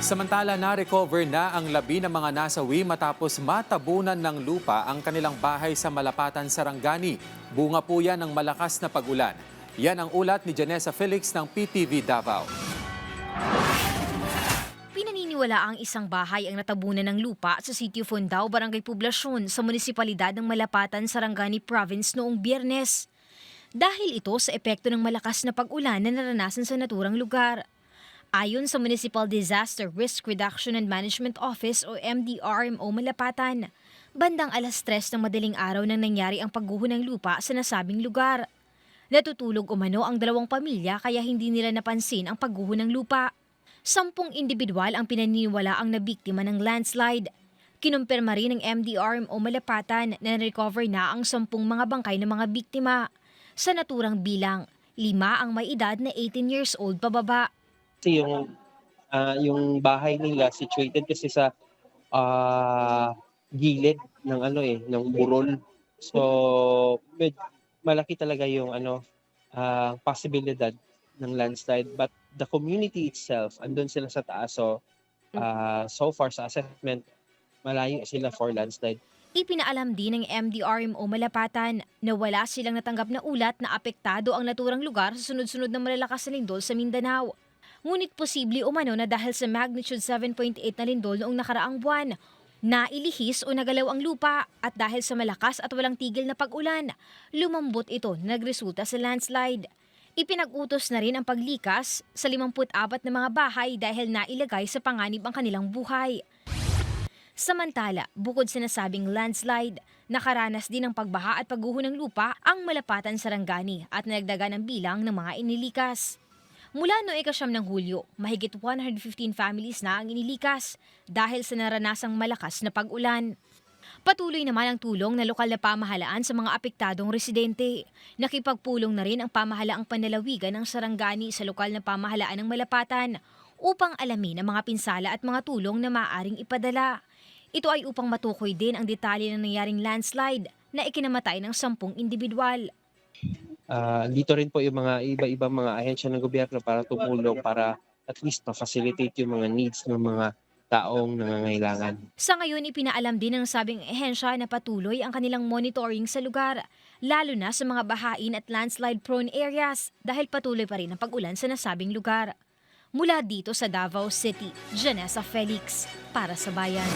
Samantala, na-recover na ang labi ng mga nasawi matapos matabunan ng lupa ang kanilang bahay sa Malapatan, Sarangani. Bunga po yan ng malakas na pag-ulan. Yan ang ulat ni Janessa Felix ng PTV Davao. Pinaniniwala ang isang bahay ang natabunan ng lupa sa Sitio Fundao, Barangay Poblasyon sa munisipalidad ng Malapatan, Sarangani Province noong Biyernes. Dahil ito sa epekto ng malakas na pag-ulan na naranasan sa naturang lugar. Ayon sa Municipal Disaster Risk Reduction and Management Office o MDRMO Malapatan, bandang 3:00 ng madaling araw nang nangyari ang pagguho ng lupa sa nasabing lugar. Natutulog umano ang 2 pamilya kaya hindi nila napansin ang pagguho ng lupa. 10 individual ang pinaniniwala ang nabiktima ng landslide. Kinumpirma rin ng MDRMO Malapatan na recover na ang 10 mga bangkay ng mga biktima. Sa naturang bilang, 5 ang may edad na 18 years old pababa. Kasi yung bahay nila situated kasi sa gilid ng ng burol. So malaki talaga yung possibilidad ng landslide, but the community itself andun sila sa taas. So far sa assessment malayo sila for landslide. Ipinaalam din ng MDRMO Malapatan na wala silang natanggap na ulat na apektado ang naturang lugar sa sunod-sunod na malalakas na lindol sa Mindanao. Ngunit posible umano na dahil sa magnitude 7.8 na lindol noong nakaraang buwan, nailihis o nagalaw ang lupa at dahil sa malakas at walang tigil na pag-ulan, lumambot ito na nagresulta sa landslide. Ipinag-utos na rin ang paglikas sa 54 na mga bahay dahil nailagay sa panganib ang kanilang buhay. Samantala, bukod sa nasabing landslide, nakaranas din ng pagbaha at pagguho ng lupa ang Malapatan, Sarangani at nagdagan ng bilang ng mga inilikas. Mula noong 9 ng Hulyo, mahigit 115 families na ang inilikas dahil sa naranasang malakas na pag-ulan. Patuloy naman ang tulong ng lokal na pamahalaan sa mga apektadong residente. Nakipagpulong na rin ang pamahalaang panlalawigan ng Sarangani sa lokal na pamahalaan ng Malapatan upang alamin ang mga pinsala at mga tulong na maaaring ipadala. Ito ay upang matukoy din ang detalye ng nangyaring landslide na ikinamatay ng 10 individual. Dito rin po yung mga iba-ibang mga ahensya ng gobyerno para tumulong para at least ma-facilitate yung mga needs ng mga taong nangangailangan. Sa ngayon, ipinaalam din ng sabing ahensya na patuloy ang kanilang monitoring sa lugar, lalo na sa mga bahain at landslide-prone areas dahil patuloy pa rin ang pag-ulan sa nasabing lugar. Mula dito sa Davao City, Janessa Felix, para sa Bayan.